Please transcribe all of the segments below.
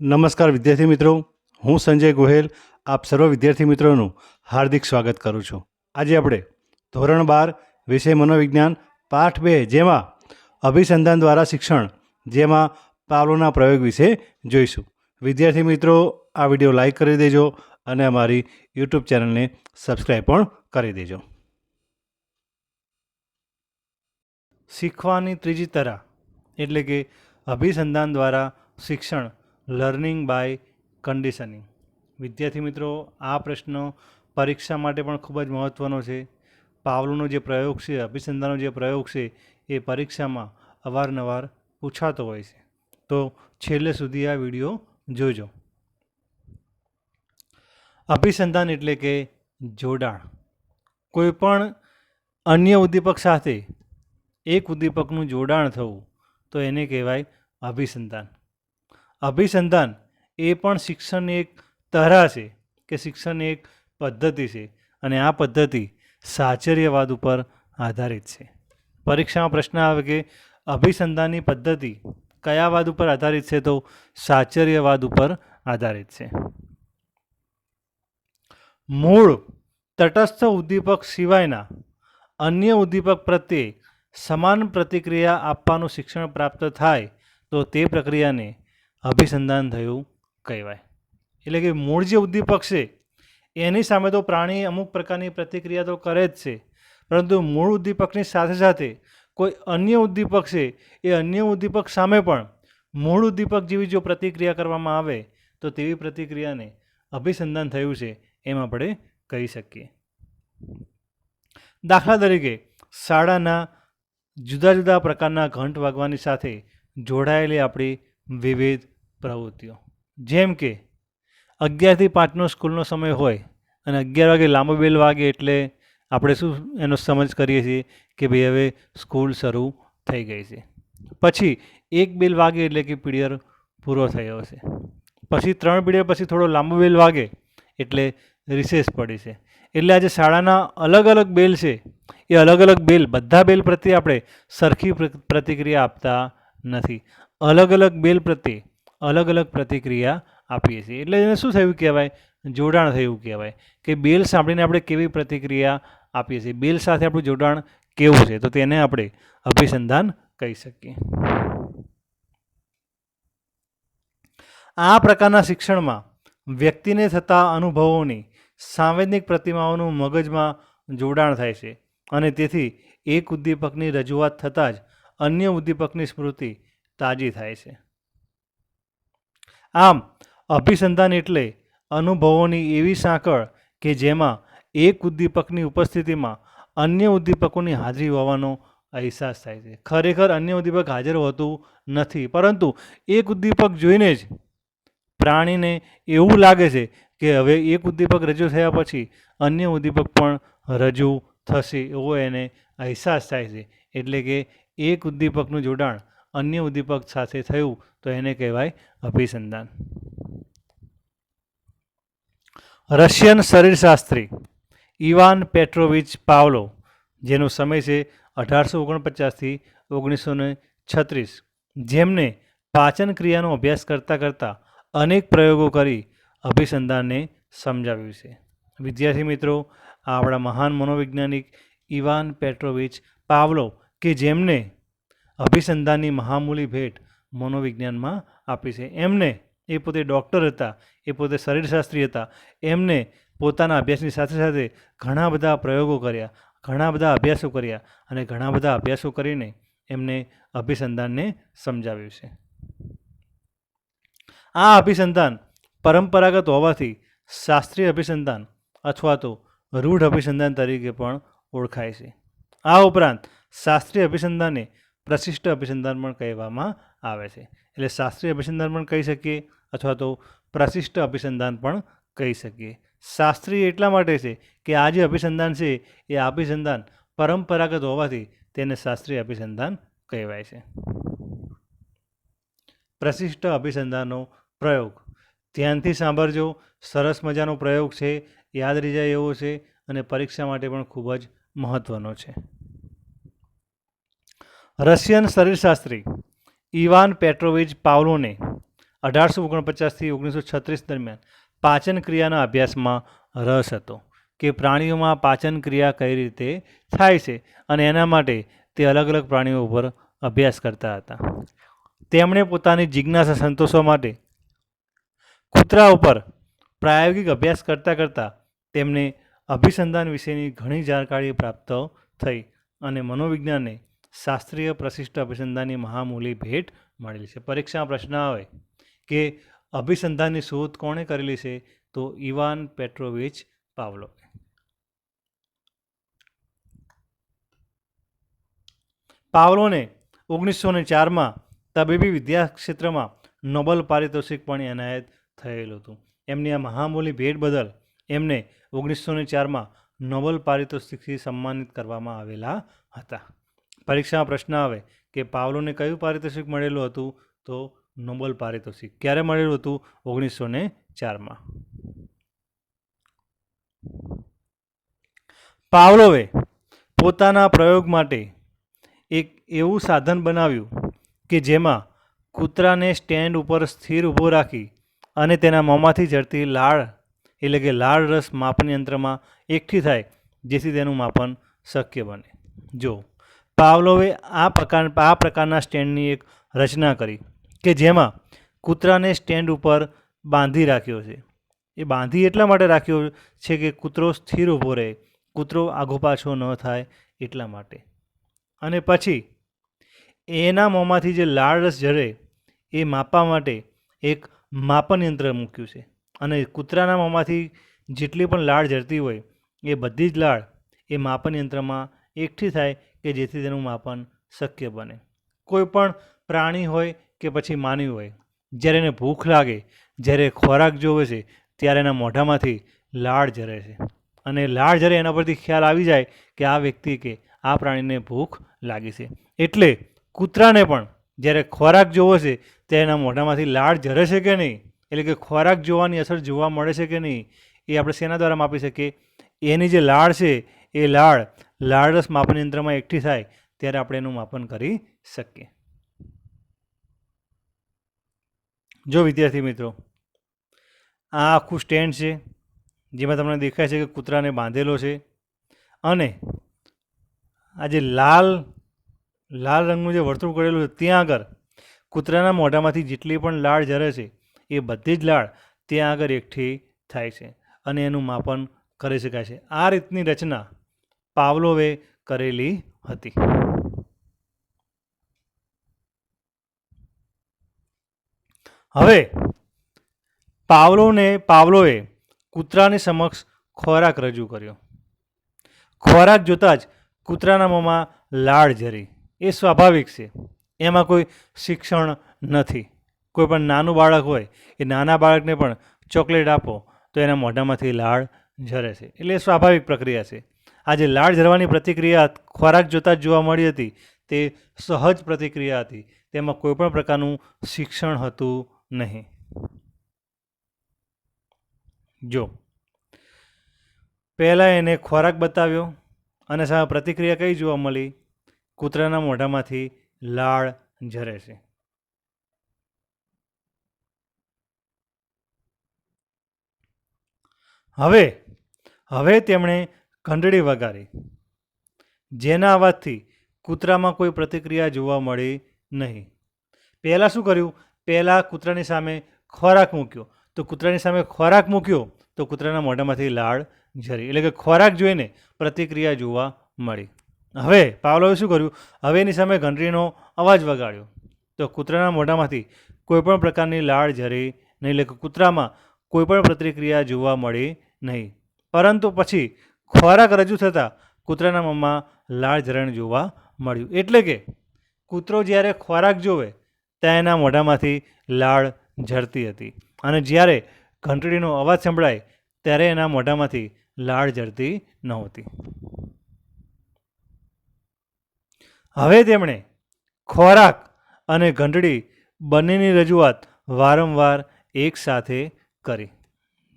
નમસ્કાર વિદ્યાર્થી મિત્રો, હું સંજય ગોહેલ આપ સર્વ વિદ્યાર્થી મિત્રોનું હાર્દિક સ્વાગત કરું છું. આજે આપણે ધોરણ 12 વિષય મનોવિજ્ઞાન પાઠ 2 જેમાં અભિસંધાન દ્વારા શિક્ષણ જેમાં પાવલોના પ્રયોગ વિશે જોઈશું. વિદ્યાર્થી મિત્રો, આ વિડીયો લાઈક કરી દેજો અને અમારી યુટ્યુબ ચેનલને સબસ્ક્રાઈબ પણ કરી દેજો. શીખવાની ત્રીજી તરાહ એટલે કે અભિસંધાન દ્વારા શિક્ષણ લર્નિંગ બાય કન્ડિશનિંગ. વિદ્યાર્થી મિત્રો, આ પ્રશ્ન પરીક્ષા માટે પણ ખૂબ જ મહત્ત્વનો છે. પાવલોનો જે પ્રયોગ છે, અભિસંધાનનો જે પ્રયોગ છે, એ પરીક્ષામાં અવારનવાર પૂછાતો હોય છે. તો છેલ્લે સુધી આ વિડીયો જોજો. અભિસંધાન એટલે કે જોડાણ. કોઈપણ અન્ય ઉદ્દીપક સાથે એક ઉદ્દીપકનું જોડાણ થવું તો એને કહેવાય અભિસંધાન. અભિસંધાન એ પણ શિક્ષણની એક તરાહ છે કે શિક્ષણની એક પદ્ધતિ છે અને આ પદ્ધતિ સાહચર્યવાદ ઉપર આધારિત છે. પરીક્ષામાં પ્રશ્ન આવે કે અભિસંધાનની પદ્ધતિ કયા વાદ ઉપર આધારિત છે? તો સાહચર્યવાદ ઉપર આધારિત છે. મૂળ તટસ્થ ઉદ્દીપક સિવાયના અન્ય ઉદ્દીપક પ્રત્યે સમાન પ્રતિક્રિયા આપવાનું શિક્ષણ પ્રાપ્ત થાય તો તે પ્રક્રિયાને અભિસંધાન થયું કહેવાય. એટલે કે મૂળ જે ઉદ્દીપક છે એની સામે તો પ્રાણી અમુક પ્રકારની પ્રતિક્રિયા તો કરે જ છે, પરંતુ મૂળ ઉદ્દીપકની સાથે સાથે કોઈ અન્ય ઉદ્દીપક છે એ અન્ય ઉદ્દીપક સામે પણ મૂળ ઉદ્દીપક જેવી જો પ્રતિક્રિયા કરવામાં આવે તો તેવી પ્રતિક્રિયાને અભિસંધાન થયું છે એમ આપણે કહી શકીએ. દાખલા તરીકે શાળાના જુદા જુદા પ્રકારના ઘંટ વાગવાની સાથે જોડાયેલી આપણી વિવિધ પ્રવૃત્તિઓ, જેમ કે 11 થી 5નો સ્કૂલનો સમય હોય અને 11 વાગે લાંબો બેલ વાગે એટલે આપણે શું એનો સમજ કરીએ છીએ કે ભાઈ હવે સ્કૂલ શરૂ થઈ ગઈ છે. પછી 1 બેલ વાગે એટલે કે પીરિયડ પૂરો થયો છે. પછી 3 પીરિયડ પછી થોડો લાંબો બેલ વાગે એટલે રિસેસ પડી છે. એટલે આજે શાળાના અલગ અલગ બેલ છે એ અલગ અલગ બેલ, બધા બેલ પ્રત્યે આપણે સરખી પ્રતિક્રિયા આપતા નથી. અલગ અલગ બેલ પ્રત્યે અલગ અલગ પ્રતિક્રિયા આપીએ છીએ. એટલે એને શું થયું કહેવાય? જોડાણ થયું કહેવાય. કે બેલ સાંભળીને આપણે કેવી પ્રતિક્રિયા આપીએ છીએ, બેલ સાથે આપણું જોડાણ કેવું છે, તો તેને આપણે અભિસંધાન કહી શકીએ. આ પ્રકારના શિક્ષણમાં વ્યક્તિને થતા અનુભવોની સાંવેદનિક પ્રતિમાઓનું મગજમાં જોડાણ થાય છે અને તેથી એક ઉદ્દીપકની રજૂઆત થતાં જ અન્ય ઉદ્દીપકની સ્મૃતિ તાજી થાય છે. આમ અભિસંધાન એટલે અનુભવોની એવી સાંકળ કે જેમાં એક ઉદ્દીપકની ઉપસ્થિતિમાં અન્ય ઉદ્દીપકોની હાજરી હોવાનો અહેસાસ થાય છે. ખરેખર અન્ય ઉદ્દીપક હાજર હોતું નથી, પરંતુ એક ઉદ્દીપક જોઈને જ પ્રાણીને એવું લાગે છે કે હવે એક ઉદ્દીપક રજૂ થયા પછી અન્ય ઉદ્દીપક પણ રજૂ થશે એવો એને અહેસાસ થાય છે. એટલે કે એક ઉદ્દીપકનું જોડાણ અન્ય ઉદ્દીપક સાથે થયું તો એને કહેવાય અભિસંધાન. રશિયન શરીરશાસ્ત્રી ઇવાન પેટ્રોવિચ પાવલો, જેનો સમય છે 1849 થી 1936, જેમને પાચન ક્રિયાનો અભ્યાસ કરતાં કરતાં અનેક પ્રયોગો કરી અભિસંધાનને સમજાવ્યું છે. વિદ્યાર્થી મિત્રો, આપણા મહાન મનોવૈજ્ઞાનિક ઇવાન પેટ્રોવિચ પાવલો કે જેમને અભિસંધાનની મહામૂલી ભેટ મનોવિજ્ઞાનમાં આપી છે. એમને, એ પોતે ડૉક્ટર હતા, એ પોતે શરીરશાસ્ત્રી હતા. એમને પોતાના અભ્યાસની સાથે સાથે ઘણા બધા પ્રયોગો કર્યા, ઘણા બધા અભ્યાસો કર્યા અને ઘણા બધા અભ્યાસો કરીને એમને અભિસંધાનને સમજાવ્યું છે. આ અભિસંધાન પરંપરાગત હોવાથી શાસ્ત્રીય અભિસંધાન અથવા તો રૂઢ અભિસંધાન તરીકે પણ ઓળખાય છે. આ ઉપરાંત શાસ્ત્રીય અભિસંધાનને પ્રશિષ્ટ અભિસંધાન પણ કહેવામાં આવે છે. એટલે શાસ્ત્રીય અભિસંધાન પણ કહી શકીએ અથવા તો પ્રશિષ્ટ અભિસંધાન પણ કહી શકીએ. શાસ્ત્રીય એટલા માટે છે કે આ જે અભિસંધાન છે એ અભિસંધાન પરંપરાગત હોવાથી તેને શાસ્ત્રીય અભિસંધાન કહેવાય છે. પ્રશિષ્ટ અભિસંધાનનો પ્રયોગ ધ્યાનથી સાંભળજો. સરસ મજાનો પ્રયોગ છે, યાદ રહી જાય એવો છે અને પરીક્ષા માટે પણ ખૂબ જ મહત્ત્વનો છે. રશિયન શરીરશાસ્ત્રી ઇવાન પેટ્રોવિચ પાવલોને 1849થી 1936 દરમિયાન પાચન ક્રિયાના અભ્યાસમાં રસ હતો કે પ્રાણીઓમાં પાચન ક્રિયા કઈ રીતે થાય છે અને એના માટે તે અલગ અલગ પ્રાણીઓ ઉપર અભ્યાસ કરતા હતા. તેમણે પોતાની જિજ્ઞાસા સંતોષવા માટે કૂતરા ઉપર પ્રાયોગિક અભ્યાસ કરતાં કરતાં તેમને અભિસંધાન વિશેની ઘણી જાણકારી પ્રાપ્ત થઈ અને મનોવિજ્ઞાનને શાસ્ત્રીય પ્રશિષ્ટ અભિસંધાનની મહામૂલી ભેટ મળેલી છે. પરીક્ષામાં પ્રશ્ન આવે કે અભિસંધાનની શોધ કોણે કરેલી છે? તો ઇવાન પેટ્રોવિચ પાવલોવ. પાવલોને 1904માં તબીબી વિદ્યા ક્ષેત્રમાં નોબેલ પારિતોષિક પણ એનાયત થયેલું હતું. એમની આ મહામૂલી ભેટ બદલ એમને 1904માં નોબેલ પારિતોષિકથી સન્માનિત કરવામાં આવેલા હતા. પરીક્ષામાં પ્રશ્ન આવે કે પાવલોને કયું પારિતોષિક મળેલું હતું? તો નોબેલ પારિતોષિક. ક્યારે મળેલું હતું? 1904માં. પાવલોવે પોતાના પ્રયોગ માટે એક એવું સાધન બનાવ્યું કે જેમાં કૂતરાને સ્ટેન્ડ ઉપર સ્થિર ઊભો રાખી અને તેના મોંમાંથી ઝરતી લાળ એટલે કે લાળ રસ માપન યંત્રમાં એકઠી થાય જેથી તેનું માપન શક્ય બને. જો પાવલોવે આ પ્રકારના સ્ટેન્ડની એક રચના કરી કે જેમાં કૂતરાને સ્ટેન્ડ ઉપર બાંધી રાખ્યો છે. એ બાંધી એટલા માટે રાખ્યો છે કે કૂતરો સ્થિર ઊભો રહે, કૂતરો આઘો પાછો ન થાય એટલા માટે. અને પછી એના મોંમાંથી જે લાળ રસ ઝરે એ માપવા માટે એક માપન યંત્ર મૂક્યું છે અને કૂતરાના મોંમાંથી જેટલી પણ લાળ ઝરતી હોય એ બધી જ લાળ એ માપન યંત્રમાં એકઠી થાય કે જેથી તેનું માપન શક્ય બને. કોઈ પણ પ્રાણી હોય કે પછી માનવી હોય, જ્યારે એને ભૂખ લાગે, જ્યારે ખોરાક જોવે છે ત્યારે એના મોઢામાંથી લાળ ઝરે છે અને લાળ ઝરે એના પરથી ખ્યાલ આવી જાય કે આ વ્યક્તિ કે આ પ્રાણીને ભૂખ લાગી છે. એટલે કૂતરાને પણ જ્યારે ખોરાક જોવો છે ત્યારે એના મોઢામાંથી લાળ ઝરે છે કે નહીં, એટલે કે ખોરાક જોવાની અસર જોવા મળે છે કે નહીં, એ આપણે શેના દ્વારા માપી શકીએ? એની જે લાળ છે એ લાળરસ માપન યંત્રમાં એકઠી થાય ત્યારે આપણે એનું માપન કરી શકીએ. જો વિદ્યાર્થી મિત્રો, આ આખું સ્ટેન્ડ છે જેમાં તમને દેખાય છે કે કૂતરાને બાંધેલો છે અને આ જે લાલ રંગનું જે વર્તુળ કરેલું છે ત્યાં આગળ કૂતરાના મોઢામાંથી જેટલી પણ લાળ ઝરે છે એ બધી જ લાળ ત્યાં આગળ એકઠી થાય છે અને એનું માપન કરી શકાય છે. આ રીતની રચના પાવલોવે કરેલી હતી. હવે પાવલોવે કૂતરાની સમક્ષ ખોરાક રજૂ કર્યો. ખોરાક જોતાં જ કૂતરાના મોંમાં લાળ ઝરી. એ સ્વાભાવિક છે, એમાં કોઈ શિક્ષણ નથી. કોઈ પણ નાનું બાળક હોય એ નાના બાળકને પણ ચોકલેટ આપો તો એના મોઢામાંથી લાળ ઝરે છે, એટલે એ સ્વાભાવિક પ્રક્રિયા છે. આ જે લાળ ઝરવાની પ્રતિક્રિયા ખોરાક જોતાં જ જોવા મળી હતી તે સહજ પ્રતિક્રિયા હતી. તેમાં કોઈ પણ પ્રકારનું શિક્ષણ હતું નહીં. જો પહેલાં એને ખોરાક બતાવ્યો અને સામે પ્રતિક્રિયા કઈ જોવા મળી? કૂતરાના મોઢામાંથી લાળ ઝરે છે. હવે તેમણે ઘંટડી વગાડી, જેના અવાજથી કૂતરામાં કોઈ પ્રતિક્રિયા જોવા મળી નહીં. પહેલાં શું કર્યું? પહેલાં કૂતરાની સામે ખોરાક મૂક્યો તો કૂતરાના મોઢામાંથી લાળ ઝરી, એટલે કે ખોરાક જોઈને પ્રતિક્રિયા જોવા મળી. હવે પાવલોવે શું કર્યું? હવે એની સામે ઘંટડીનો અવાજ વગાડ્યો તો કૂતરાના મોઢામાંથી કોઈ પણ પ્રકારની લાળ ઝરી નહીં, એટલે કે કૂતરામાં કોઈ પણ પ્રતિક્રિયા જોવા મળી નહીં. પરંતુ પછી ખોરાક રજૂ થતાં કૂતરાના મોંમાં લાળ ઝરણ જોવા મળ્યું. એટલે કે કૂતરો જ્યારે ખોરાક જોવે ત્યાં એના મોઢામાંથી લાળ ઝરતી હતી અને જ્યારે ઘંટડીનો અવાજ સંભળાય ત્યારે એના મોઢામાંથી લાળ ઝરતી નહોતી. હવે તેમણે ખોરાક અને ઘંટડી બંનેની રજૂઆત વારંવાર એકસાથે કરી.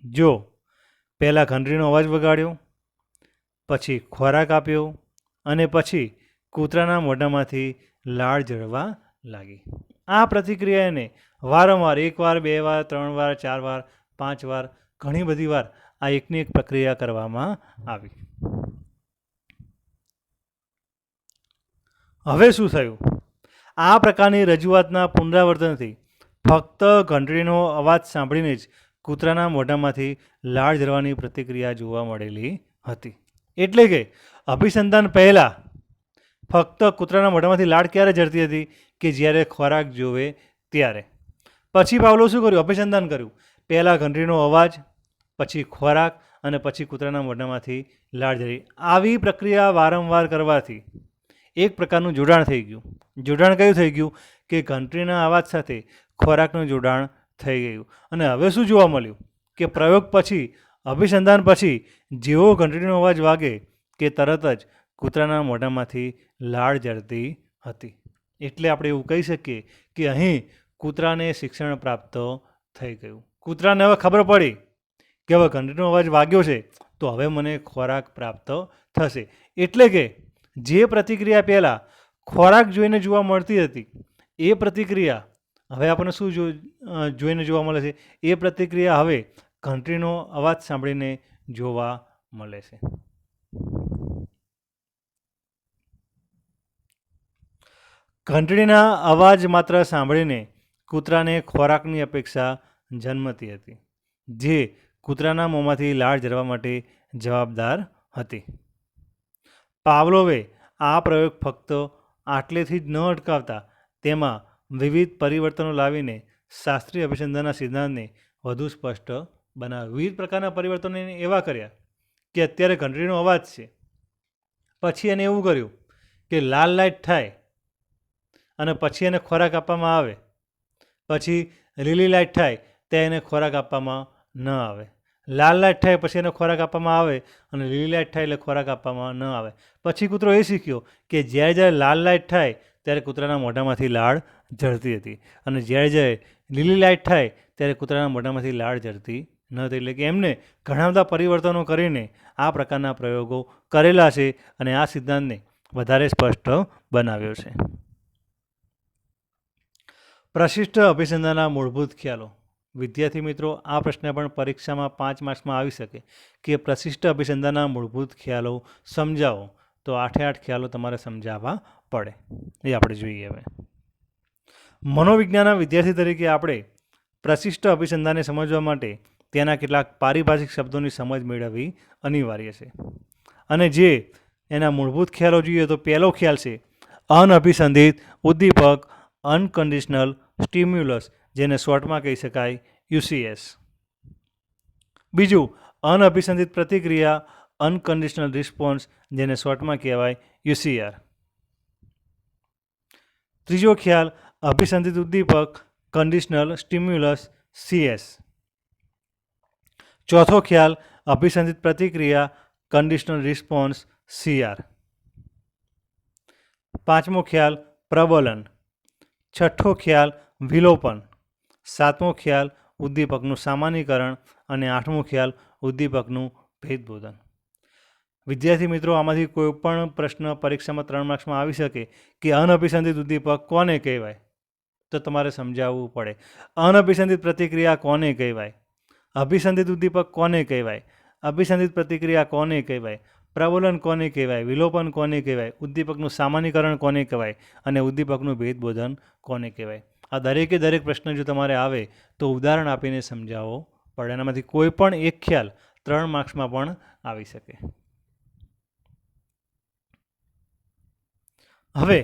જો પહેલાં ઘંટડીનો અવાજ વગાડ્યો, પછી ખોરાક આપ્યો અને પછી કૂતરાના મોઢામાંથી લાળ ઝરવા લાગી. આ પ્રતિક્રિયાને વારંવાર 1 વાર, 2 વાર, 3 વાર, 4 વાર, 5 વાર, ઘણી બધી વાર આ એકની એક પ્રક્રિયા કરવામાં આવી. હવે શું થયું? આ પ્રકારની રજૂઆતના પુનરાવર્તનથી ફક્ત ઘંટડીનો અવાજ સાંભળીને જ કૂતરાના મોઢામાંથી લાળ ઝરવાની પ્રતિક્રિયા જોવા મળેલી હતી. એટલે કે અભિસંધાન પહેલાં ફક્ત કૂતરાના મોઢામાંથી લાળ ક્યારે ઝરતી હતી? કે જ્યારે ખોરાક જોવે ત્યારે. પછી પાવલો શું કર્યું? અભિસંધાન કર્યું. પહેલાં ઘંટડીનો અવાજ, પછી ખોરાક અને પછી કૂતરાના મોઢામાંથી લાળ ઝરી. આવી પ્રક્રિયા વારંવાર કરવાથી એક પ્રકારનું જોડાણ થઈ ગયું. જોડાણ કયું થઈ ગયું? કે ઘંટડીના અવાજ સાથે ખોરાકનું જોડાણ થઈ ગયું. અને હવે શું જોવા મળ્યું? કે પ્રયોગ પછી, અભિસંધાન પછી જેવો ઘંટડીનો અવાજ વાગે કે તરત જ કૂતરાના મોઢામાંથી લાળ ઝરતી હતી. એટલે આપણે એવું કહી શકીએ કે અહીં કૂતરાને શિક્ષણ પ્રાપ્ત થઈ ગયું. કૂતરાને હવે ખબર પડી કે હવે ઘંટડીનો અવાજ વાગ્યો છે તો હવે મને ખોરાક પ્રાપ્ત થશે. એટલે કે જે પ્રતિક્રિયા પહેલાં ખોરાક જોઈને જોવા મળતી હતી એ પ્રતિક્રિયા હવે આપણને શું જોઈને જોવા મળે છે? એ પ્રતિક્રિયા હવે ઘંટડીનો અવાજ સાંભળીને જોવા મળે છે. ઘંટડીના અવાજ માત્ર સાંભળીને કૂતરાને ખોરાકની અપેક્ષા જન્મતી હતી, જે કૂતરાના મોંમાંથી લાળ ઝરવા માટે જવાબદાર હતી. પાવલોવે આ પ્રયોગ ફક્ત આટલેથી જ ન અટકાવતા તેમાં વિવિધ પરિવર્તનો લાવીને શાસ્ત્રીય અભિસંધાનના સિદ્ધાંતને વધુ સ્પષ્ટ બનાવ્યો. વિવિધ પ્રકારના પરિવર્તનો એને એવા કર્યા કે અત્યારે ઘંટડીનો અવાજ છે, પછી એને એવું કર્યું કે લાલ લાઇટ થાય અને પછી એને ખોરાક આપવામાં આવે, પછી લીલી લાઇટ થાય ત્યાં એને ખોરાક આપવામાં ન આવે, લાલ લાઇટ થાય પછી એને ખોરાક આપવામાં આવે અને લીલી લાઇટ થાય એટલે ખોરાક આપવામાં ન આવે. પછી કૂતરો એ શીખ્યો કે જ્યારે જ્યારે લાલ લાઇટ થાય ત્યારે કૂતરાના મોઢામાંથી લાળ ઝરતી હતી અને જ્યારે જ્યારે લીલી લાઇટ થાય ત્યારે કૂતરાના મોઢામાંથી લાળ ઝરતી ન હતી. એટલે કે એમને ઘણા બધા પરિવર્તનો કરીને આ પ્રકારના પ્રયોગો કરેલા છે અને આ સિદ્ધાંતને વધારે સ્પષ્ટ બનાવ્યો છે. પ્રશિષ્ટ અભિસંધાનના મૂળભૂત ખ્યાલો. વિદ્યાર્થી મિત્રો, આ પ્રશ્ન પણ પરીક્ષામાં 5 માર્ક્સમાં આવી શકે કે પ્રશિષ્ટ અભિસંધાનના મૂળભૂત ખ્યાલો સમજાવો. તો 8 ખ્યાલો તમારે સમજાવવા પડે. એ આપણે જોઈએ. હવે મનોવિજ્ઞાનના વિદ્યાર્થી તરીકે આપણે પ્રશિષ્ટ અભિસંધાનને સમજવા માટે તેના કેટલાક પારિભાષિક શબ્દોની સમજ મેળવવી અનિવાર્ય છે. અને જે એના મૂળભૂત ખ્યાલો જોઈએ તો પહેલો ખ્યાલ છે અનઅભિસંધિત ઉદ્દીપક, અનકન્ડિશનલ સ્ટિમ્યુલસ, જેને શોર્ટમાં કહી શકાય UCS. બીજું અનઅભિસંધિત પ્રતિક્રિયા, અનકન્ડિશનલ રિસ્પોન્સ, જેને શોર્ટમાં કહેવાય UCR. ત્રીજો ખ્યાલ અભિસંધિત ઉદ્દીપક, કન્ડિશનલ સ્ટિમ્યુલસ, CS. ચોથો ખ્યાલ અભિસંધિત પ્રતિક્રિયા, કન્ડિશનલ રિસ્પોન્સ, CR. પાંચમો ખ્યાલ પ્રબલન. છઠ્ઠો ખ્યાલ વિલોપન. સાતમો ખ્યાલ ઉદ્દીપકનું સામાન્યીકરણ અને આઠમો ખ્યાલ ઉદ્દીપકનું ભેદબોધન. વિદ્યાર્થી મિત્રો, આમાંથી કોઈ પણ પ્રશ્ન પરીક્ષામાં 3 માર્ક્સમાં આવી શકે કે અનઅભિસંધિત ઉદ્દીપક કોને કહેવાય? તો તમારે સમજાવવું પડે. અનઅભિસંધિત પ્રતિક્રિયા કોને કહેવાય? અભિસંધિત ઉદ્દીપક કોને કહેવાય? અભિસંધિત પ્રતિક્રિયા કોને કહેવાય? પ્રબલન કોને કહેવાય? વિલોપન કોને કહેવાય? ઉદ્દીપકનું સામાન્યીકરણ કોને કહેવાય? અને ઉદ્દીપકનું ભેદબોધન કોને કહેવાય? આ દરેકે દરેક પ્રશ્ન જો તમારે આવે તો ઉદાહરણ આપીને સમજાવવો પડે. એનામાંથી કોઈ પણ એક ખ્યાલ 3 માર્ક્સમાં પણ આવી શકે. હવે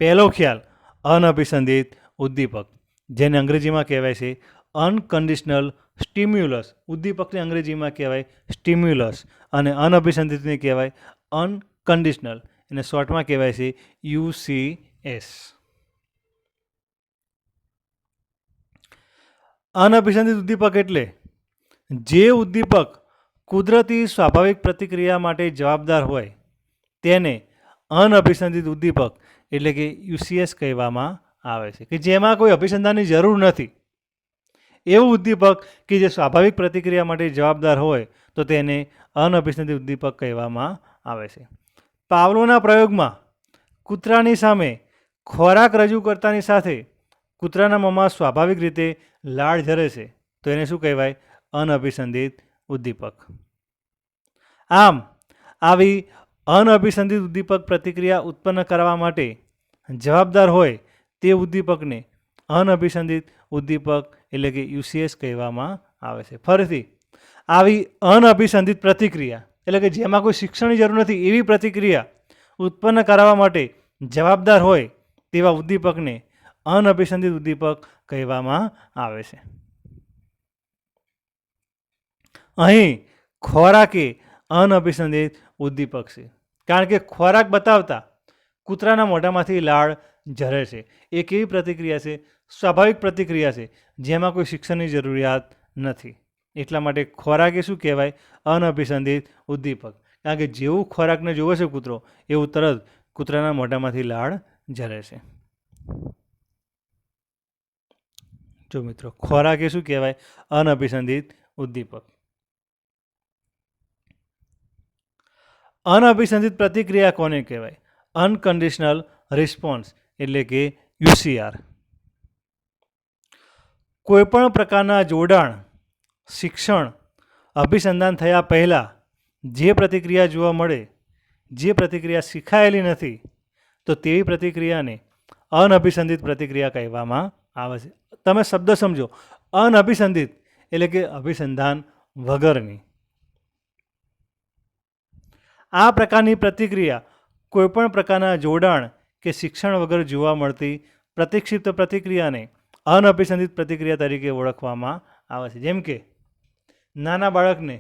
પહેલો ખ્યાલ અનઅભિસંધિત ઉદ્દીપક, જેને અંગ્રેજીમાં કહેવાય છે અનકન્ડિશનલ સ્ટિમ્યુલસ. ઉદ્દીપકને અંગ્રેજીમાં કહેવાય સ્ટિમ્યુલસ અને અનઅભિસંધિતને કહેવાય અનકન્ડિશનલ. એને શોર્ટમાં કહેવાય છે UCS. અનઅભિસંધિત ઉદ્દીપક એટલે જે ઉદ્દીપક કુદરતી સ્વાભાવિક પ્રતિક્રિયા માટે જવાબદાર હોય તેને અનઅભિસંધિત ઉદ્દીપક એટલે કે UCS કહેવામાં આવે છે. કે જેમાં કોઈ અભિસંધાનની જરૂર નથી એવું ઉદ્દીપક કે જે સ્વાભાવિક પ્રતિક્રિયા માટે જવાબદાર હોય તો તેને અનઅભિસંધિત ઉદ્દીપક કહેવામાં આવે છે. પાવલોના પ્રયોગમાં કૂતરાની સામે ખોરાક રજૂ કરતાની સાથે કૂતરાના મોંમાં સ્વાભાવિક રીતે લાળ ઝરે છે તો એને શું કહેવાય? અનઅભિસંધિત ઉદ્દીપક. આમ આવી અનઅભિસંધિત ઉદ્દીપક પ્રતિક્રિયા ઉત્પન્ન કરવા માટે જવાબદાર હોય તે ઉદ્દીપકને અનઅભિસંધિત ઉદ્દીપક એટલે કે યુસીએસ કહેવામાં આવે છે. ફરીથી, આવી અનઅભિસંધિત પ્રતિક્રિયા એટલે કે જેમાં કોઈ શિક્ષણની જરૂર નથી એવી પ્રતિક્રિયા ઉત્પન્ન કરવા માટે જવાબદાર હોય તેવા ઉદ્દીપકને અનઅભિસંધિત ઉદ્દીપક કહેવામાં આવે છે. અહીં ખોરાક એ અનઅભિસંધિત ઉદ્દીપક છે, કારણ કે ખોરાક બતાવતા કૂતરાના મોઢામાંથી લાળ ઝરે છે. એ કેવી પ્રતિક્રિયા છે? સ્વાભાવિક પ્રતિક્રિયા છે, જેમાં કોઈ શિક્ષણની જરૂરિયાત નથી. એટલા માટે ખોરાક એ શું કહેવાય? અનઅભિસંધિત ઉદ્દીપક. કારણ કે જેવું ખોરાકને જોવે છે કૂતરો એવું તરત કૂતરાના મોઢામાંથી લાળ ઝરે છે. જો મિત્રો, ખોરાક એ શું કહેવાય? અનઅભિસંધિત ઉદ્દીપક. અનઅભિસંધિત પ્રતિક્રિયા કોને કહેવાય? અનકન્ડિશનલ રિસ્પોન્સ એટલે કે યુસીઆર. કોઈપણ પ્રકારના જોડાણ, શિક્ષણ, અભિસંધાન થયા પહેલાં જે પ્રતિક્રિયા જોવા મળે, જે પ્રતિક્રિયા શીખાયેલી નથી, તો તેવી પ્રતિક્રિયાને અનઅભિસંધિત પ્રતિક્રિયા કહેવામાં આવે છે. તમે શબ્દ સમજો, અનઅભિસંધિત એટલે કે અભિસંધાન વગરની. આ પ્રકારની પ્રતિક્રિયા કોઈપણ પ્રકારના જોડાણ કે શિક્ષણ વગર જોવા મળતી પ્રતિક્ષિપ્ત પ્રતિક્રિયાને અનઅભિસંધિત પ્રતિક્રિયા તરીકે ઓળખવામાં આવે છે. જેમ કે નાના બાળકને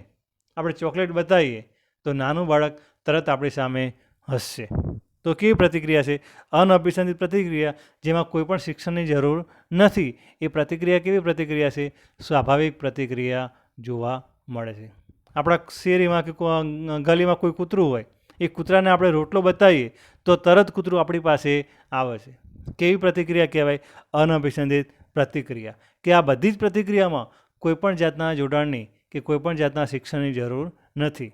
આપણે ચોકલેટ બતાવીએ તો નાનું બાળક તરત આપણી સામે હસશે. તો કેવી પ્રતિક્રિયા છે? અનઅભિસંધિત પ્રતિક્રિયા, જેમાં કોઈ પણ શિક્ષણની જરૂર નથી. એ પ્રતિક્રિયા કેવી પ્રતિક્રિયા છે? સ્વાભાવિક પ્રતિક્રિયા જોવા મળે છે. આપણા શેરીમાં કે ગલીમાં કોઈ કૂતરું હોય, એ કૂતરાને આપણે રોટલો બતાવીએ તો તરત કૂતરું આપણી પાસે આવે છે. કેવી પ્રતિક્રિયા કહેવાય? અનઅભિસંધિત પ્રતિક્રિયા. કે આ બધી જ પ્રતિક્રિયામાં કોઈપણ જાતના જોડાણની કે કોઈપણ જાતના શિક્ષણની જરૂર નથી.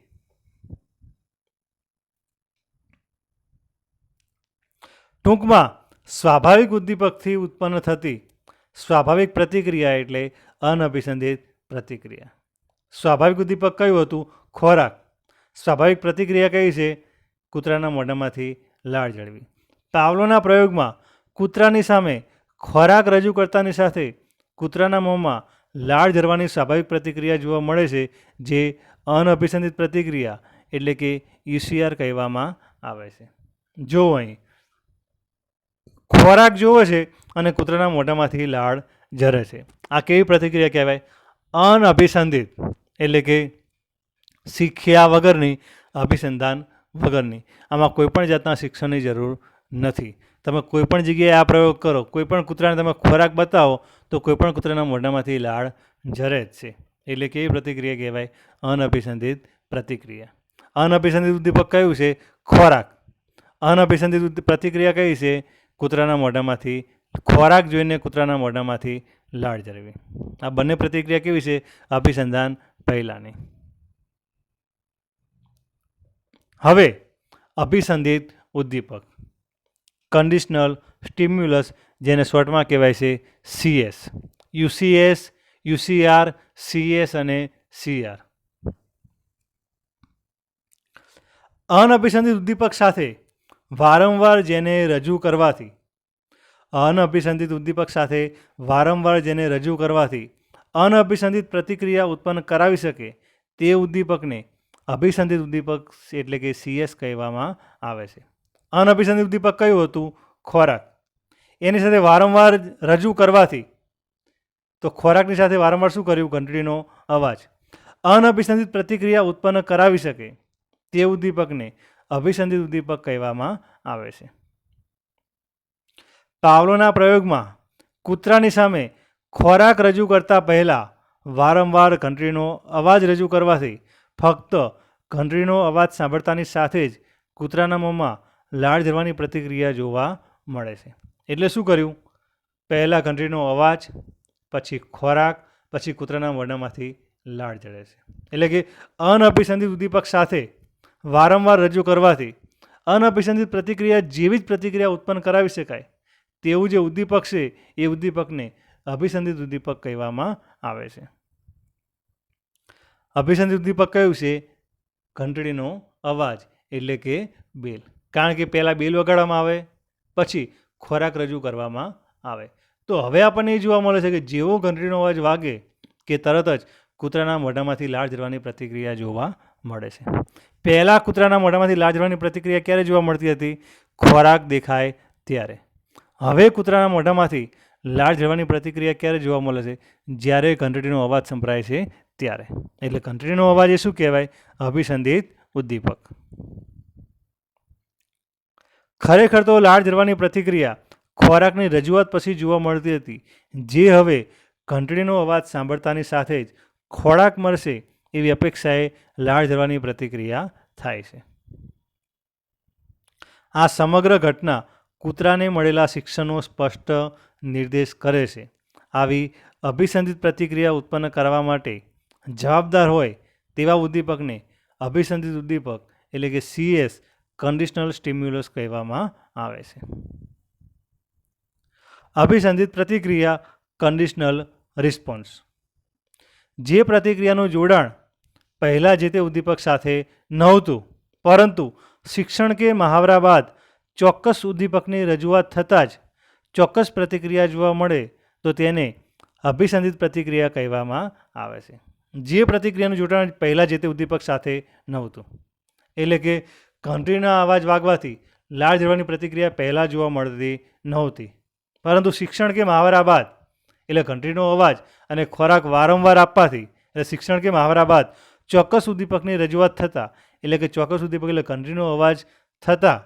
ટૂંકમાં, સ્વાભાવિક ઉદ્દીપકથી ઉત્પન્ન થતી સ્વાભાવિક પ્રતિક્રિયા એટલે અનઅભિસંધિત પ્રતિક્રિયા. સ્વાભાવિક ઉદ્દીપક કયું હતું? ખોરાક. સ્વાભાવિક પ્રતિક્રિયા કઈ છે? કૂતરાના મોઢામાંથી લાળ ઝરવી. પાવલોના પ્રયોગમાં કૂતરાની સામે ખોરાક રજૂ કરતાની સાથે કૂતરાના મોંમાં લાળ ઝરવાની સ્વાભાવિક પ્રતિક્રિયા જોવા મળે છે, જે અનઅભિસંધિત પ્રતિક્રિયા એટલે કે યુસીઆર કહેવામાં આવે છે. જો અહીં ખોરાક જોવે છે અને કૂતરાના મોઢામાંથી લાળ ઝરે છે. આ કેવી પ્રતિક્રિયા કહેવાય? અનઅભિસંધિત એટલે કે શીખ્યા વગરની, અભિસંધાન વગરની. આમાં કોઈપણ જાતના શિક્ષણની જરૂર નથી. તમે કોઈપણ જગ્યાએ આ પ્રયોગ કરો, કોઈપણ કૂતરાને તમે ખોરાક બતાવો તો કોઈપણ કૂતરાના મોઢામાંથી લાળ ઝરે જ છે. એટલે કેવી પ્રતિક્રિયા કહેવાય? અનઅભિસંધિત પ્રતિક્રિયા. અનઅભિસંધિત ઉદ્દીપક કયું છે? ખોરાક. અનઅભિસંધિત પ્રતિક્રિયા કઈ છે? કૂતરાના મોઢામાંથી ખોરાક જોઈને કૂતરાના મોઢામાંથી લાળ ઝરવી. આ બંને પ્રતિક્રિયા કેવી છે? અભિસંધાન પહેલાંની. હવે અભિસંધિત ઉદ્દીપક, કન્ડિશનલ સ્ટિમ્યુલસ, જેને શોર્ટમાં કહેવાય છે CS. યુસીએસ, યુસીઆર, CS અને CR. અનઅભિસંધિત ઉદ્દીપક સાથે વારંવાર જેને રજૂ કરવાથી અનઅભિસંધિત પ્રતિક્રિયા ઉત્પન્ન કરાવી શકે તે ઉદ્દીપકને અભિસંધિત ઉદ્દીપક એટલે કે CS કહેવામાં આવે છે. અનઅભિસંધિત ઉદ્દીપક કયું હતું? ખોરાક. એની સાથે વારંવાર રજૂ કરવાથી, તો ખોરાકની સાથે વારંવાર શું કર્યું? ઘંટડીનો અવાજ. અનઅભિસંધિત પ્રતિક્રિયા ઉત્પન્ન કરાવી શકે તે ઉદ્દીપકને અભિસંધિત ઉદ્દીપક કહેવામાં આવે છે. પાવલોના પ્રયોગમાં કૂતરાની સામે ખોરાક રજૂ કરતા પહેલાં વારંવાર ઘંટડીનો અવાજ રજૂ કરવાથી ફક્ત ઘંટડીનો અવાજ સાંભળતાની સાથે જ કૂતરાના મોંમાં લાળ ઝરવાની પ્રતિક્રિયા જોવા મળે છે. એટલે શું કર્યું? પહેલાં ઘંટડીનો અવાજ, પછી ખોરાક, પછી કૂતરાના મોઢામાંથી લાળ ઝરે છે. એટલે કે અનઅભિસંધિત ઉદ્દીપક સાથે વારંવાર રજૂ કરવાથી અનઅભિસંધિત પ્રતિક્રિયા જેવી જ પ્રતિક્રિયા ઉત્પન્ન કરાવી શકાય તેવું જે ઉદ્દીપક છે એ ઉદ્દીપકને અભિસંધિત ઉદ્દીપક કહેવામાં આવે છે. અભિસંધિત ઉદ્દીપક કયું છે? ઘંટડીનો અવાજ એટલે કે બેલ. કારણ કે પહેલાં બેલ વગાડવામાં આવે, પછી ખોરાક રજૂ કરવામાં આવે. તો હવે આપણને એ જોવા મળે છે કે જેવો ઘંટડીનો અવાજ વાગે કે તરત જ કૂતરાના મોઢામાંથી લાળ ઝરવાની પ્રતિક્રિયા જોવા મળે છે. પહેલાં કૂતરાના મોઢામાંથી લાળ ઝરવાની પ્રતિક્રિયા ક્યારે જોવા મળતી હતી? ખોરાક દેખાય ત્યારે. હવે કૂતરાના મોઢામાંથી લાળ ઝરવાની પ્રતિક્રિયા ક્યારે જોવા મળે છે? જ્યારે ઘંટડીનો અવાજ સંભળાય છે ત્યારે. એટલે ઘંટડીનો અવાજ એ શું કહેવાય? અભિસંધિત ઉદ્દીપક. ખરેખર તો લાળ ઝરવાની પ્રતિક્રિયા ખોરાકની રજૂઆત પછી જોવા મળતી હતી, જે હવે ઘંટડીનો અવાજ સાંભળતાની સાથે જ ખોરાક મળશે એવી અપેક્ષાએ લાળ ઝરવાની પ્રતિક્રિયા થાય છે. આ સમગ્ર ઘટના કૂતરાને મળેલા શિક્ષણનો સ્પષ્ટ નિર્દેશ કરે છે. આવી અભિસંધિત પ્રતિક્રિયા ઉત્પન્ન કરવા માટે જવાબદાર હોય તેવા ઉદ્દીપકને અભિસંધિત ઉદ્દીપક એટલે કે CS કન્ડિશનલ સ્ટિમ્યુલસ કહેવામાં આવે છે. અભિસંધિત પ્રતિક્રિયા કન્ડિશનલ રિસ્પોન્સ. જે પ્રતિક્રિયાનું જોડાણ પહેલાં જે તે ઉદ્દીપક સાથે નહોતું, પરંતુ શિક્ષણ કે મહાવરા બાદ ચોક્કસ ઉદ્દીપકની રજૂઆત થતાં જ ચોક્કસ પ્રતિક્રિયા જોવા મળે તો તેને અભિસંધિત પ્રતિક્રિયા કહેવામાં આવે છે. જે પ્રતિક્રિયાનું જોડાણ પહેલાં જે તે ઉદ્દીપક સાથે નહોતું, એટલે કે ઘંટડીનો અવાજ વાગવાથી લાળ ઝરવાની પ્રતિક્રિયા પહેલાં જોવા મળતી નહોતી, પરંતુ શિક્ષણ કે મહાવરા બાદ એટલે ઘંટડીનો અવાજ અને ખોરાક વારંવાર આપવાથી એટલે શિક્ષણ કે મહાવરા બાદ ચોક્કસ ઉદ્દીપકની રજૂઆત થતાં એટલે કે ચોક્કસ ઉદ્દીપક એટલે ઘંટડીનો અવાજ થતાં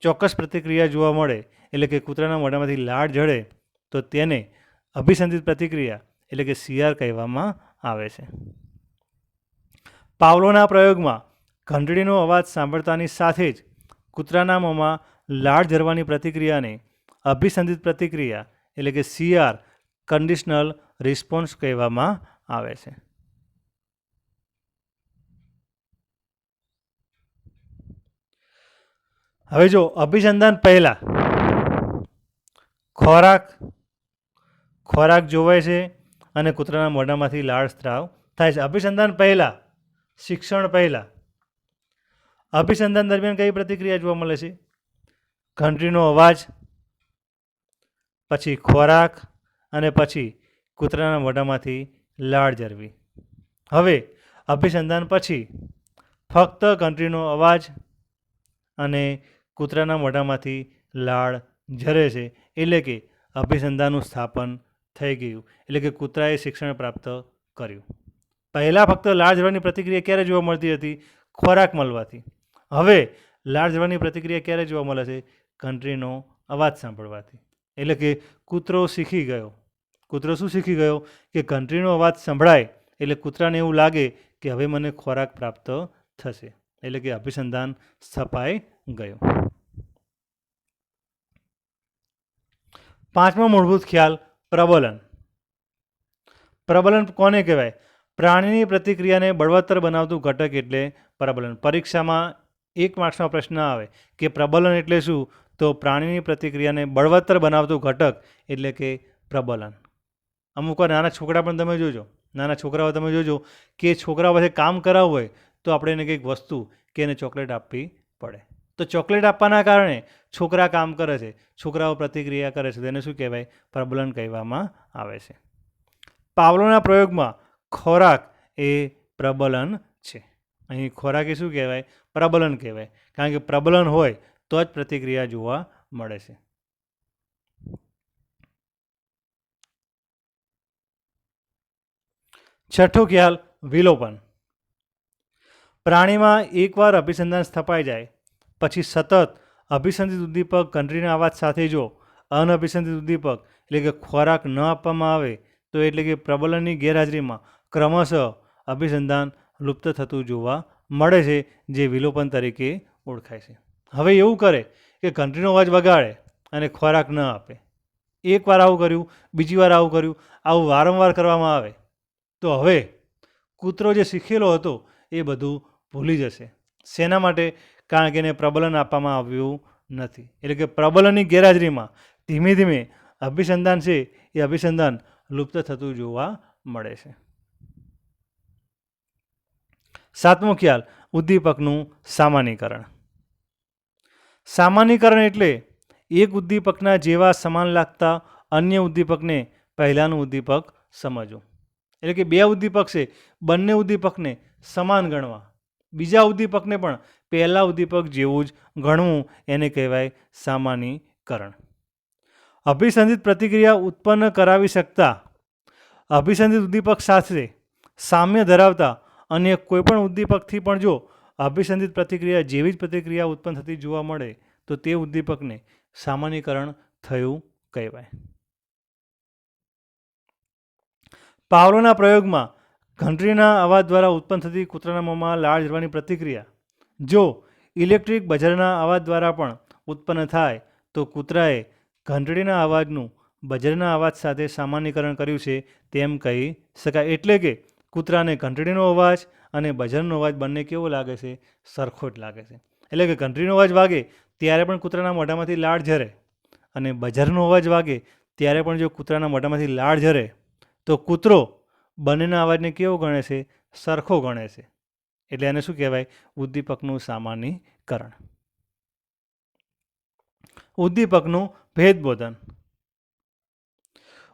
ચોક્કસ પ્રતિક્રિયા જોવા મળે એટલે કે કૂતરાના મોઢામાંથી લાળ ઝરે તો તેને અભિસંધિત પ્રતિક્રિયા એટલે કે CR કહેવામાં આવે છે. પાવલોના પ્રયોગમાં ઘંટડીનો અવાજ સાંભળતાની સાથે જ કૂતરાના મોંમાં લાળ ઝરવાની પ્રતિક્રિયાને અભિસંધિત પ્રતિક્રિયા એટલે કે CR કન્ડિશનલ રિસ્પોન્સ કહેવામાં આવે છે. હવે જો અભિસંધાન પહેલાં ખોરાક જોવાય છે અને કૂતરાના મોઢામાંથી લાળ સ્ત્રાવ થાય છે. અભિસંધાન પહેલાં, શિક્ષણ પહેલાં. અભિસંધાન દરમિયાન કઈ પ્રતિક્રિયા જોવા મળે છે? ઘંટડીનો અવાજ, પછી ખોરાક અને પછી કૂતરાના મોઢામાંથી લાળ ઝરવી. હવે અભિસંધાન પછી ફક્ત ઘંટડીનો અવાજ અને કૂતરાના મોઢામાંથી લાળ ઝરે છે, એટલે કે અભિસંધાનનું સ્થાપન થઈ ગયું, એટલે કે કૂતરાએ શિક્ષણ પ્રાપ્ત કર્યું. પહેલાં ફક્ત લાળ ઝરવાની પ્રતિક્રિયા ક્યારે જોવા મળતી હતી? ખોરાક મળવાથી. હવે લાળ ઝરવાની પ્રતિક્રિયા ક્યારે જોવા મળે છે? ઘંટડીનો અવાજ સાંભળવાથી. એટલે કે કૂતરો શીખી ગયો. કૂતરો શું શીખી ગયો? કે ઘંટડીનો અવાજ સંભળાય એટલે કૂતરાને એવું લાગે કે હવે મને ખોરાક પ્રાપ્ત થશે, એટલે કે અભિસંધાન સ્થપાઈ ગયું. પાંચમો મૂળભૂત ખ્યાલ પ્રબલન. પ્રબલન કોને કહેવાય? પ્રાણીની પ્રતિક્રિયાને બળવત્તર બનાવતું ઘટક એટલે પ્રબલન. પરીક્ષામાં 1 માર્ક્સનો પ્રશ્ન આવે કે પ્રબલન એટલે શું? તો પ્રાણીની પ્રતિક્રિયાને બળવત્તર બનાવતું ઘટક એટલે કે પ્રબલન. અમુક વાર નાના છોકરા પણ તમે જોજો, નાના છોકરાઓ તમે જોજો કે છોકરાઓ પાસે કામ કરાવવું હોય તો આપણે એને કંઈક વસ્તુ કે એને ચોકલેટ આપવી પડે. તો ચોકલેટ આપવાના કારણે છોકરા કામ કરે છે, છોકરાઓ પ્રતિક્રિયા કરે છે, તેને શું કહેવાય? પ્રબલન કહેવામાં આવે છે. પાવલોના પ્રયોગમાં ખોરાક એ પ્રબલન છે. અહીં ખોરાક એ શું કહેવાય? પ્રબલન કહેવાય. કારણ કે પ્રબલન હોય તો જ પ્રતિક્રિયા જોવા મળે છે. છઠ્ઠો ખ્યાલ વિલોપન. પ્રાણીમાં એકવાર અભિસંધાન સ્થપાઈ જાય પછી સતત અભિસંધિત ઉદ્દીપક ઘંટડીના અવાજ સાથે જો અનઅભિસંધિત ઉદ્દીપક એટલે કે ખોરાક ન આપવામાં આવે તો એટલે કે પ્રબલનની ગેરહાજરીમાં ક્રમશઃ અભિસંધાન લુપ્ત થતું જોવા મળે છે, જે વિલોપન તરીકે ઓળખાય છે. હવે એવું કરે કે ઘંટડીનો અવાજ વગાડે અને ખોરાક ન આપે. એકવાર આવું કર્યું, બીજી વાર આવું કર્યું, આવું વારંવાર કરવામાં આવે તો હવે કૂતરો જે શીખેલો હતો એ બધું ભૂલી જશે. શેના માટે? કારણ કે એને પ્રબલન આપવામાં આવ્યું નથી. એટલે કે પ્રબલનની ગેરહાજરીમાં ધીમે ધીમે અભિસંધાન છે એ અભિસંધાન લુપ્ત થતું જોવા મળે છે. સાતમો ખ્યાલ ઉદ્દીપકનું સામાન્યીકરણ. સામાન્યીકરણ એટલે એક ઉદ્દીપકના જેવા સમાન લાગતા અન્ય ઉદ્દીપકને પહેલાંનું ઉદ્દીપક સમજવું. એટલે કે બે ઉદ્દીપક છે, બંને ઉદ્દીપકને સમાન ગણવા, બીજા ઉદ્દીપકને પણ પહેલા ઉદ્દીપક જેવું જ ગણવું, એને કહેવાય સામાન્યીકરણ. અભિસંધિત પ્રતિક્રિયા ઉત્પન્ન કરાવી શકતા અભિસંધિત ઉદ્દીપક સાથે સામ્ય ધરાવતા અન્ય કોઈપણ ઉદ્દીપકથી પણ જો અભિસંધિત પ્રતિક્રિયા જેવી જ પ્રતિક્રિયા ઉત્પન્ન થતી જોવા મળે તો તે ઉદ્દીપકને સામાન્યીકરણ થયું કહેવાય. પાવલોના પ્રયોગમાં ઘંટડીના અવાજ દ્વારા ઉત્પન્ન થતી કૂતરાના મોંમાં લાળ ઝરવાની પ્રતિક્રિયા જો ઇલેક્ટ્રિક બઝરના અવાજ દ્વારા પણ ઉત્પન્ન થાય તો કૂતરાએ ઘંટડીના અવાજનું બઝરના અવાજ સાથે સામાન્યીકરણ કર્યું છે તેમ કહી શકાય. એટલે કે કૂતરાને ઘંટડીનો અવાજ અને બઝરનો અવાજ બંને કેવો લાગે છે? સરખો જ લાગે છે. એટલે કે ઘંટડીનો અવાજ વાગે ત્યારે પણ કૂતરાના મોઢામાંથી લાળ ઝરે અને બઝરનો અવાજ વાગે ત્યારે પણ જો કૂતરાના મોઢામાંથી લાળ ઝરે તો કૂતરો બંનેના અવાજને કેવો ગણે છે? સરખો ગણે છે. એટલે એને શું કહેવાય? ઉદ્દીપકનું સામાન્યીકરણ. ઉદ્દીપકનું ભેદબોધન.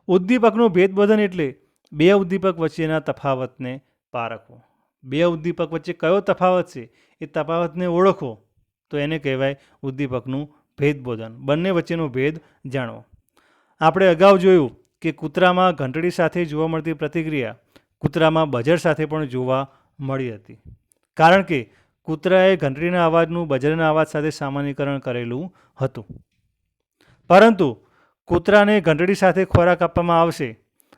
ઉદ્દીપકનું ભેદબોધન એટલે બે ઉદ્દીપક વચ્ચેના તફાવતને પારખવો. બે ઉદ્દીપક વચ્ચે કયો તફાવત છે એ તફાવતને ઓળખવો તો એને કહેવાય ઉદ્દીપકનું ભેદબોધન. બંને વચ્ચેનો ભેદ જાણવો. આપણે અગાઉ જોયું કે કૂતરામાં ઘંટડી સાથે જોવા મળતી પ્રતિક્રિયા કૂતરામાં બઝર સાથે પણ જોવા મળી હતી. કારણ કે કૂતરાએ ઘંટડીના અવાજનું બઝરના અવાજ સાથે સામાન્યીકરણ કરેલું હતું. પરંતુ કૂતરાને ઘંટડી સાથે ખોરાક આપવામાં આવશે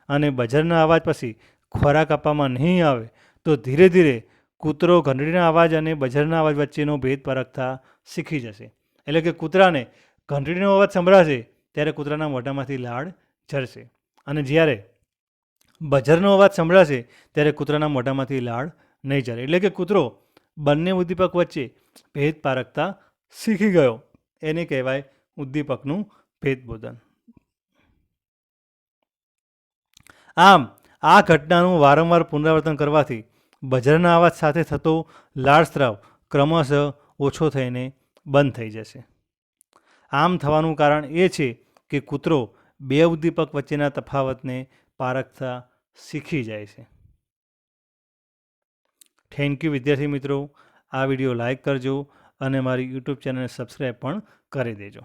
અને બઝરના અવાજ પછી ખોરાક આપવામાં નહીં આવે તો ધીરે ધીરે કૂતરો ઘંટડીના અવાજ અને બઝરના અવાજ વચ્ચેનો ભેદ પારખતા શીખી જશે. એટલે કે કૂતરાને ઘંટડીનો અવાજ સંભળાશે ત્યારે કૂતરાના મોઢામાંથી લાળ ઝરશે અને જ્યારે બઝરનો અવાજ સંભળાશે ત્યારે કૂતરાના મોઢામાંથી લાળ નહીં ઝરે. એટલે કે કૂતરો બંને ઉદ્દીપક વચ્ચે ભેદ પારખતા શીખી ગયો. એને કહેવાય ઉદ્દીપકનું ભેદબોધન. આમ આ ઘટનાનું વારંવાર પુનરાવર્તન કરવાથી બઝરના અવાજ સાથે થતો લાળ સ્રાવ ક્રમશઃ ઓછો થઈને બંધ થઈ જશે. આમ થવાનું કારણ એ છે કે કૂતરો બે ઉદ્દીપક વચ્ચેના તફાવતને પારખતા શીખી જાય છે. થેન્ક યુ વિદ્યાર્થી મિત્રો. આ વિડીયો લાઈક કરજો અને મારી યુટ્યુબ ચેનલને સબસ્ક્રાઈબ પણ કરી દેજો.